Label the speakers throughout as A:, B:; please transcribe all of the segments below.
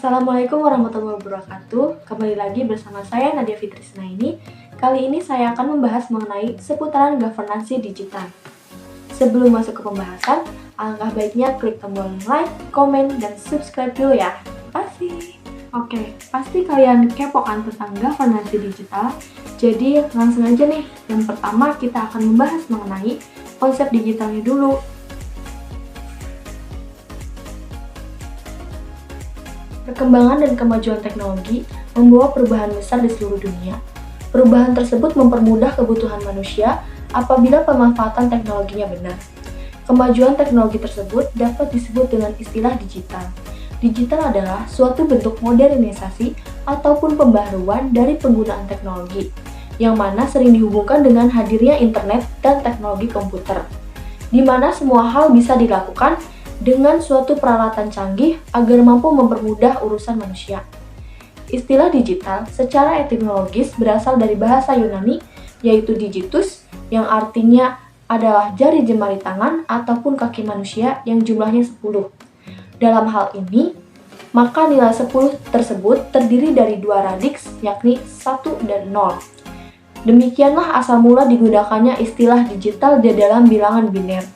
A: Assalamualaikum warahmatullahi wabarakatuh. Kembali lagi bersama saya Nadia Fitrisna ini. Kali ini saya akan membahas mengenai seputaran governance digital. Sebelum masuk ke pembahasan, alangkah baiknya klik tombol like, komen, dan subscribe dulu ya. Pasti. Oke, pasti kalian kepo kan tentang governance digital. Jadi langsung aja nih. Yang pertama kita akan membahas mengenai konsep digitalnya dulu. Perkembangan dan kemajuan teknologi membawa perubahan besar di seluruh dunia. Perubahan tersebut mempermudah kebutuhan manusia apabila pemanfaatan teknologinya benar. Kemajuan teknologi tersebut dapat disebut dengan istilah digital. Digital adalah suatu bentuk modernisasi ataupun pembaharuan dari penggunaan teknologi, yang mana sering dihubungkan dengan hadirnya internet dan teknologi komputer, di mana semua hal bisa dilakukan dengan suatu peralatan canggih agar mampu mempermudah urusan manusia. Istilah digital secara etimologis berasal dari bahasa Yunani, yaitu digitus, yang artinya adalah jari jemari tangan ataupun kaki manusia yang jumlahnya 10. Dalam hal ini, maka nilai 10 tersebut terdiri dari dua radix, yakni 1 dan 0. Demikianlah asal mula digunakannya istilah digital di dalam bilangan biner.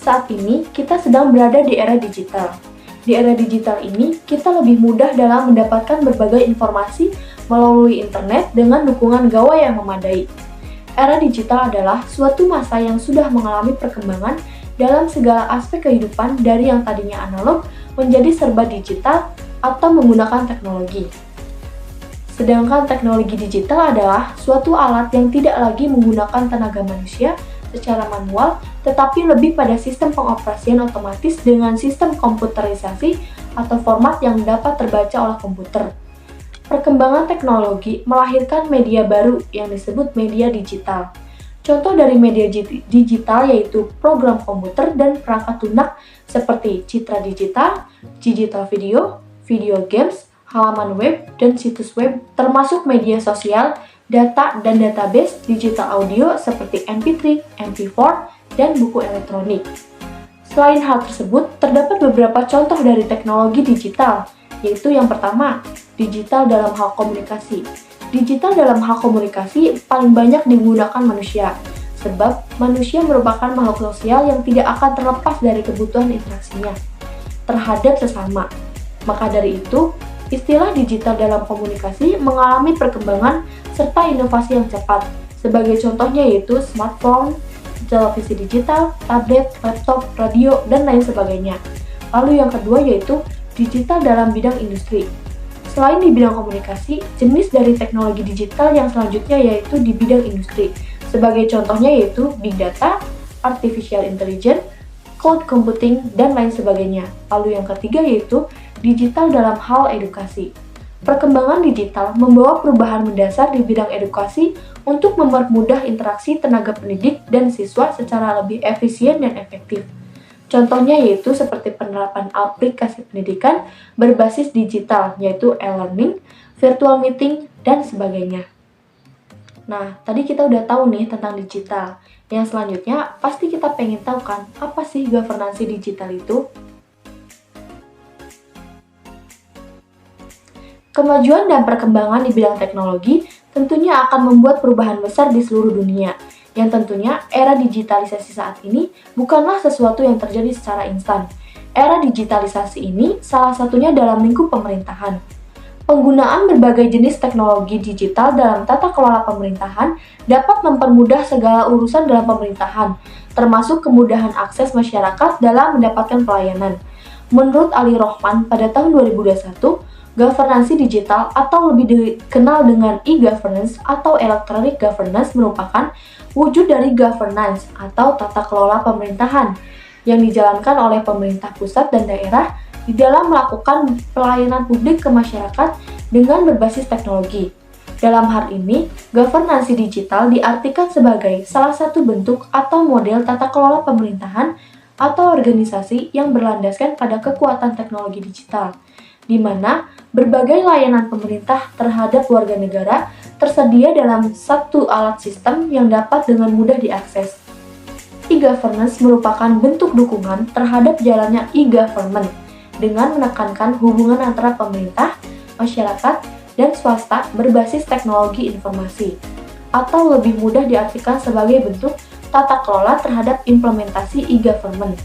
A: Saat ini, kita sedang berada di era digital. Di era digital ini, kita lebih mudah dalam mendapatkan berbagai informasi melalui internet dengan dukungan gawai yang memadai. Era digital adalah suatu masa yang sudah mengalami perkembangan dalam segala aspek kehidupan dari yang tadinya analog menjadi serba digital atau menggunakan teknologi. Sedangkan teknologi digital adalah suatu alat yang tidak lagi menggunakan tenaga manusia secara manual, tetapi lebih pada sistem pengoperasian otomatis dengan sistem komputerisasi atau format yang dapat terbaca oleh komputer. Perkembangan teknologi melahirkan media baru yang disebut media digital. Contoh dari media digital yaitu program komputer dan perangkat lunak seperti citra digital, digital video, video games, halaman web, dan situs web, termasuk media sosial, data dan database digital audio seperti MP3, MP4, dan buku elektronik. Selain hal tersebut, terdapat beberapa contoh dari teknologi digital, yaitu yang pertama, digital dalam hal komunikasi. Digital dalam hal komunikasi paling banyak digunakan manusia, sebab manusia merupakan makhluk sosial yang tidak akan terlepas dari kebutuhan interaksinya terhadap sesama. Maka dari itu, istilah digital dalam komunikasi mengalami perkembangan serta inovasi yang cepat. Sebagai contohnya yaitu smartphone, televisi digital, tablet, laptop, radio, dan lain sebagainya. Lalu yang kedua yaitu digital dalam bidang industri. Selain di bidang komunikasi, jenis dari teknologi digital yang selanjutnya yaitu di bidang industri. Sebagai contohnya yaitu big data, artificial intelligence, cloud computing, dan lain sebagainya. Lalu yang ketiga yaitu digital dalam hal edukasi. Perkembangan digital membawa perubahan mendasar di bidang edukasi untuk mempermudah interaksi tenaga pendidik dan siswa secara lebih efisien dan efektif. Contohnya yaitu seperti penerapan aplikasi pendidikan berbasis digital, yaitu e-learning, virtual meeting, dan sebagainya. Nah, tadi kita udah tahu nih tentang digital. Yang selanjutnya, pasti kita pengen tahu kan, apa sih governance digital itu? Kemajuan dan perkembangan di bidang teknologi tentunya akan membuat perubahan besar di seluruh dunia, yang tentunya era digitalisasi saat ini bukanlah sesuatu yang terjadi secara instan. Era digitalisasi ini salah satunya dalam lingkup pemerintahan. Penggunaan berbagai jenis teknologi digital dalam tata kelola pemerintahan dapat mempermudah segala urusan dalam pemerintahan, termasuk kemudahan akses masyarakat dalam mendapatkan pelayanan. Menurut Ali Rohman pada tahun 2021, governance digital atau lebih dikenal dengan e-governance atau electronic governance merupakan wujud dari governance atau tata kelola pemerintahan yang dijalankan oleh pemerintah pusat dan daerah di dalam melakukan pelayanan publik ke masyarakat dengan berbasis teknologi. Dalam hal ini, governance digital diartikan sebagai salah satu bentuk atau model tata kelola pemerintahan atau organisasi yang berlandaskan pada kekuatan teknologi digital, di mana berbagai layanan pemerintah terhadap warga negara tersedia dalam satu alat sistem yang dapat dengan mudah diakses. E-governance merupakan bentuk dukungan terhadap jalannya e-government, dengan menekankan hubungan antara pemerintah, masyarakat, dan swasta berbasis teknologi informasi, atau lebih mudah diartikan sebagai bentuk tata kelola terhadap implementasi e-government.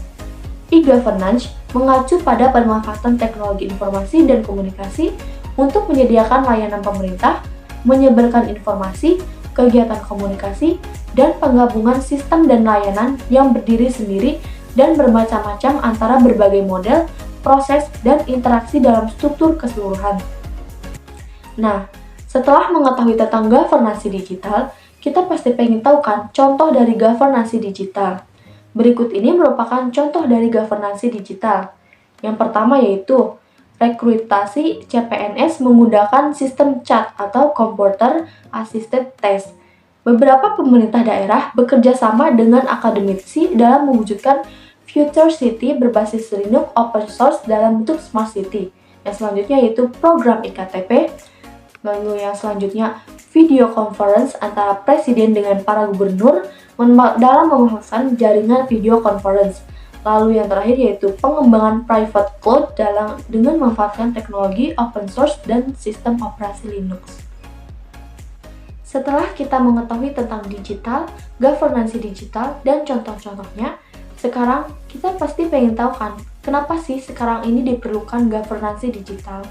A: E-governance mengacu pada pemanfaatan teknologi informasi dan komunikasi untuk menyediakan layanan pemerintah, menyebarkan informasi, kegiatan komunikasi, dan penggabungan sistem dan layanan yang berdiri sendiri dan bermacam-macam antara berbagai model, proses, dan interaksi dalam struktur keseluruhan. Nah, setelah mengetahui tentang governance digital, kita pasti pengen tahu kan contoh dari governance digital. Berikut ini merupakan contoh dari governance digital. Yang pertama yaitu rekrutasi CPNS menggunakan sistem chat atau Computer Assisted Test. Beberapa pemerintah daerah bekerja sama dengan akademisi dalam mewujudkan Future City berbasis Linux open source dalam bentuk Smart City. Yang selanjutnya yaitu program iktp. Lalu yang selanjutnya video conference antara presiden dengan para gubernur dalam memasang jaringan video conference. Lalu yang terakhir yaitu pengembangan private cloud dengan memanfaatkan teknologi open source dan sistem operasi Linux. Setelah kita mengetahui tentang digital, governance digital, dan contoh-contohnya, sekarang kita pasti pengen tahu kan, kenapa sih sekarang ini diperlukan governance digital?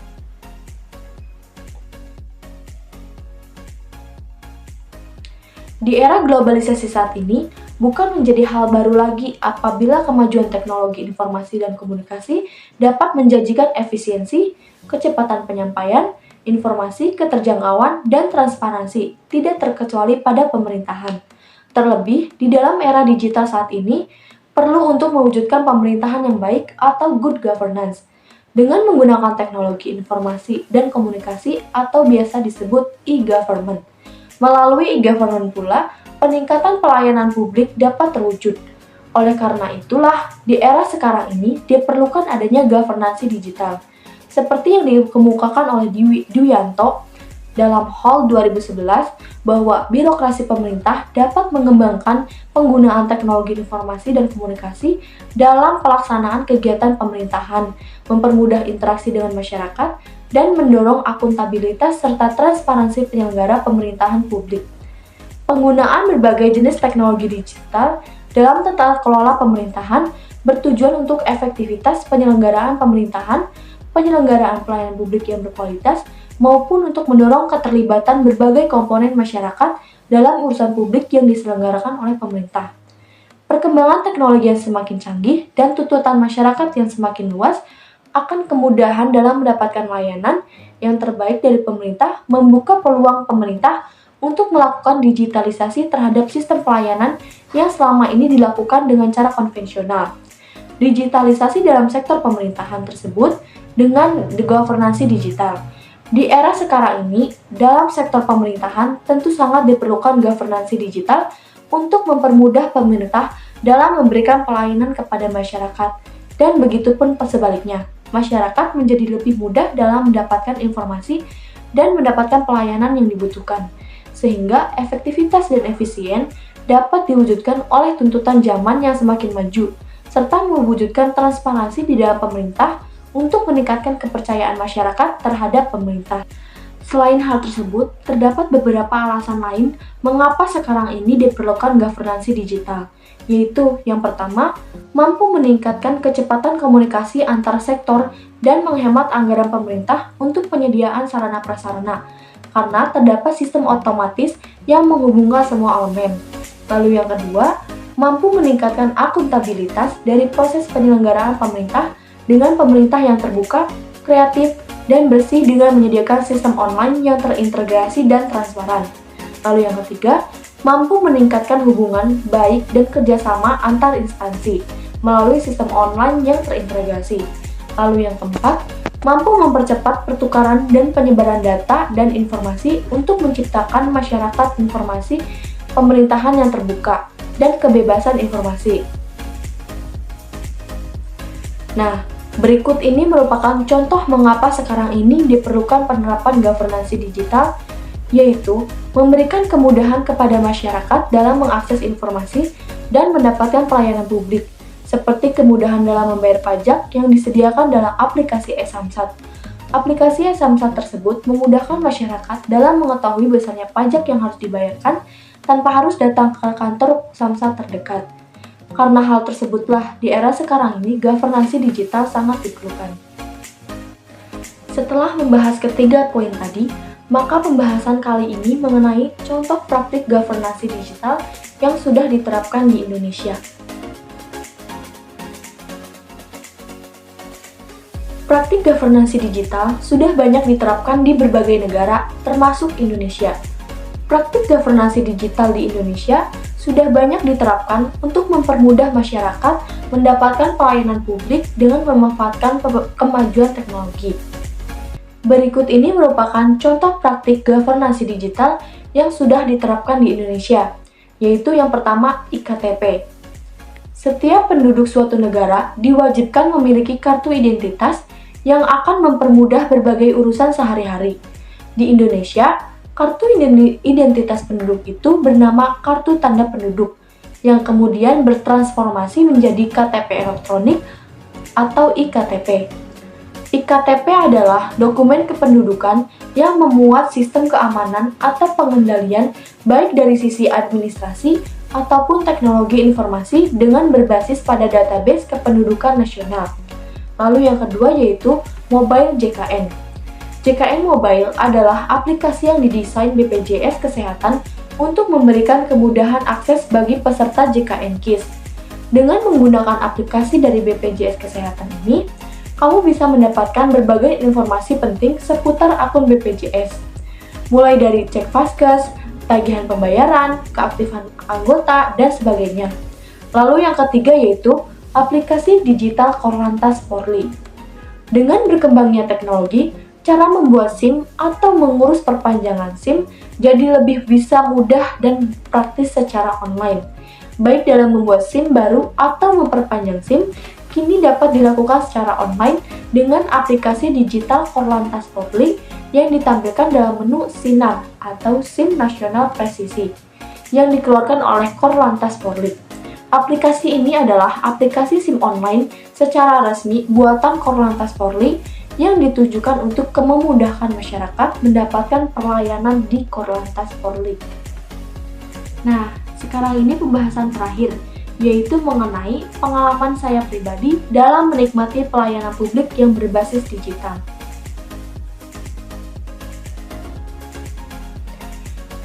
A: Di era globalisasi saat ini, bukan menjadi hal baru lagi apabila kemajuan teknologi informasi dan komunikasi dapat menjanjikan efisiensi, kecepatan penyampaian, informasi, keterjangkauan, dan transparansi, tidak terkecuali pada pemerintahan. Terlebih, di dalam era digital saat ini, perlu untuk mewujudkan pemerintahan yang baik atau good governance, dengan menggunakan teknologi informasi dan komunikasi atau biasa disebut e-government. Melalui e-government pula, peningkatan pelayanan publik dapat terwujud. Oleh karena itulah, di era sekarang ini diperlukan adanya governance digital. Seperti yang dikemukakan oleh Dwianto dalam Hall 2011, bahwa birokrasi pemerintah dapat mengembangkan penggunaan teknologi informasi dan komunikasi dalam pelaksanaan kegiatan pemerintahan, mempermudah interaksi dengan masyarakat, dan mendorong akuntabilitas serta transparansi penyelenggara pemerintahan publik. Penggunaan berbagai jenis teknologi digital dalam tata kelola pemerintahan bertujuan untuk efektivitas penyelenggaraan pemerintahan, penyelenggaraan pelayanan publik yang berkualitas, maupun untuk mendorong keterlibatan berbagai komponen masyarakat dalam urusan publik yang diselenggarakan oleh pemerintah. Perkembangan teknologi yang semakin canggih dan tuntutan masyarakat yang semakin luas akan kemudahan dalam mendapatkan layanan yang terbaik dari pemerintah membuka peluang pemerintah untuk melakukan digitalisasi terhadap sistem pelayanan yang selama ini dilakukan dengan cara konvensional. Digitalisasi dalam sektor pemerintahan tersebut dengan governance digital. Di era sekarang ini, dalam sektor pemerintahan tentu sangat diperlukan governance digital untuk mempermudah pemerintah dalam memberikan pelayanan kepada masyarakat, dan begitupun sebaliknya. Masyarakat menjadi lebih mudah dalam mendapatkan informasi dan mendapatkan pelayanan yang dibutuhkan, sehingga efektivitas dan efisien dapat diwujudkan oleh tuntutan zaman yang semakin maju, serta mewujudkan transparansi di dalam pemerintah untuk meningkatkan kepercayaan masyarakat terhadap pemerintah. Selain hal tersebut, terdapat beberapa alasan lain mengapa sekarang ini diperlukan governance digital, yaitu yang pertama, mampu meningkatkan kecepatan komunikasi antar sektor dan menghemat anggaran pemerintah untuk penyediaan sarana prasarana, karena terdapat sistem otomatis yang menghubungkan semua elemen. Lalu yang kedua, mampu meningkatkan akuntabilitas dari proses penyelenggaraan pemerintah dengan pemerintah yang terbuka, kreatif, dan bersih dengan menyediakan sistem online yang terintegrasi dan transparan. Lalu yang ketiga, mampu meningkatkan hubungan baik dan kerjasama antar instansi melalui sistem online yang terintegrasi. Lalu yang keempat, mampu mempercepat pertukaran dan penyebaran data dan informasi untuk menciptakan masyarakat informasi pemerintahan yang terbuka dan kebebasan informasi. Nah, berikut ini merupakan contoh mengapa sekarang ini diperlukan penerapan governance digital, yaitu memberikan kemudahan kepada masyarakat dalam mengakses informasi dan mendapatkan pelayanan publik, seperti kemudahan dalam membayar pajak yang disediakan dalam aplikasi e-Samsat. Aplikasi e-Samsat tersebut memudahkan masyarakat dalam mengetahui besarnya pajak yang harus dibayarkan tanpa harus datang ke kantor Samsat terdekat. Karena hal tersebutlah, di era sekarang ini governansi digital sangat diperlukan. Setelah membahas ketiga poin tadi, maka pembahasan kali ini mengenai contoh praktik governansi digital yang sudah diterapkan di Indonesia. Praktik governansi digital sudah banyak diterapkan di berbagai negara, termasuk Indonesia. Praktik governansi digital di Indonesia sudah banyak diterapkan untuk mempermudah masyarakat mendapatkan pelayanan publik dengan memanfaatkan kemajuan teknologi. Berikut ini merupakan contoh praktik governansi digital yang sudah diterapkan di Indonesia, yaitu yang pertama IKTP. Setiap penduduk suatu negara diwajibkan memiliki kartu identitas yang akan mempermudah berbagai urusan sehari-hari. Di Indonesia, kartu identitas penduduk itu bernama Kartu Tanda Penduduk, yang kemudian bertransformasi menjadi KTP elektronik atau IKTP. IKTP adalah dokumen kependudukan yang memuat sistem keamanan atau pengendalian baik dari sisi administrasi ataupun teknologi informasi dengan berbasis pada database kependudukan nasional. Lalu yang kedua yaitu Mobile JKN. JKN Mobile adalah aplikasi yang didesain BPJS Kesehatan untuk memberikan kemudahan akses bagi peserta JKN KIS. Dengan menggunakan aplikasi dari BPJS Kesehatan ini, kamu bisa mendapatkan berbagai informasi penting seputar akun BPJS, mulai dari cek vaskes, tagihan pembayaran, keaktifan anggota, dan sebagainya. Lalu yang ketiga yaitu aplikasi digital Korlantas Polri. Dengan berkembangnya teknologi, cara membuat SIM atau mengurus perpanjangan SIM jadi lebih bisa mudah dan praktis secara online. Baik dalam membuat SIM baru atau memperpanjang SIM, kini dapat dilakukan secara online dengan aplikasi digital Korlantas Polri yang ditampilkan dalam menu Sinar atau SIM Nasional Presisi yang dikeluarkan oleh Korlantas Polri. Aplikasi ini adalah aplikasi SIM online secara resmi buatan Korlantas Polri yang ditujukan untuk memudahkan masyarakat mendapatkan pelayanan di Korlantas Polri. Nah, sekarang ini pembahasan terakhir, yaitu mengenai pengalaman saya pribadi dalam menikmati pelayanan publik yang berbasis digital.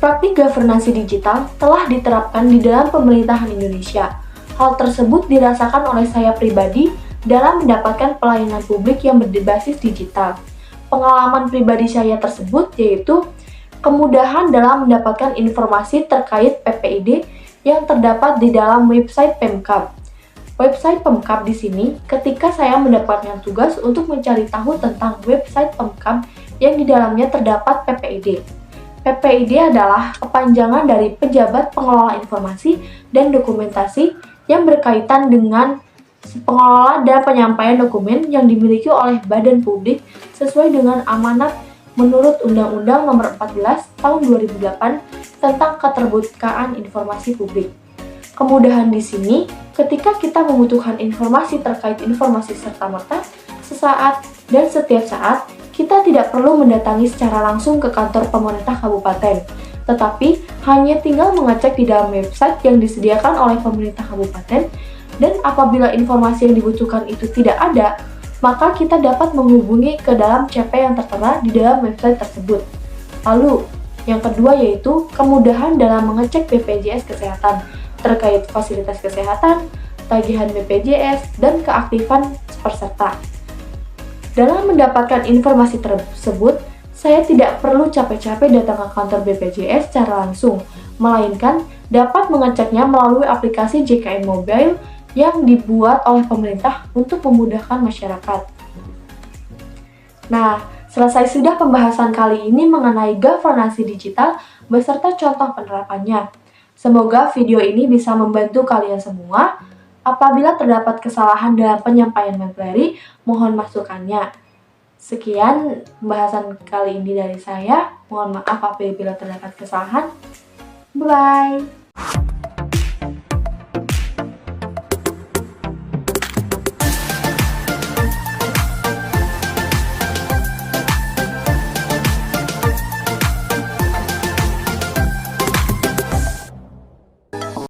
A: Praktik governansi digital telah diterapkan di dalam pemerintahan Indonesia. Hal tersebut dirasakan oleh saya pribadi dalam mendapatkan pelayanan publik yang berbasis digital. Pengalaman pribadi saya tersebut yaitu kemudahan dalam mendapatkan informasi terkait PPID yang terdapat di dalam website Pemkab. Website Pemkab di sini ketika saya mendapatkan tugas untuk mencari tahu tentang website Pemkab yang di dalamnya terdapat PPID. PPID adalah kepanjangan dari Pejabat Pengelola Informasi dan Dokumentasi yang berkaitan dengan pengelola dan penyampaian dokumen yang dimiliki oleh badan publik sesuai dengan amanat menurut Undang-Undang Nomor 14 Tahun 2008 tentang Keterbukaan Informasi Publik. Kemudahan di sini ketika kita membutuhkan informasi terkait informasi serta-merta, sesaat dan setiap saat, kita tidak perlu mendatangi secara langsung ke kantor pemerintah kabupaten, tetapi hanya tinggal mengecek di dalam website yang disediakan oleh pemerintah kabupaten, dan apabila informasi yang dibutuhkan itu tidak ada, maka kita dapat menghubungi ke dalam CP yang tertera di dalam website tersebut. Lalu, yang kedua yaitu kemudahan dalam mengecek BPJS Kesehatan terkait fasilitas kesehatan, tagihan BPJS, dan keaktifan peserta. Dalam mendapatkan informasi tersebut, saya tidak perlu capek-capek datang ke kantor BPJS secara langsung, melainkan dapat mengeceknya melalui aplikasi JKN Mobile yang dibuat oleh pemerintah untuk memudahkan masyarakat. Nah, selesai sudah pembahasan kali ini mengenai governansi digital beserta contoh penerapannya. Semoga video ini bisa membantu kalian semua. Apabila terdapat kesalahan dalam penyampaian materi, mohon masukannya. Sekian pembahasan kali ini dari saya. Mohon maaf apabila terdapat kesalahan. Bye!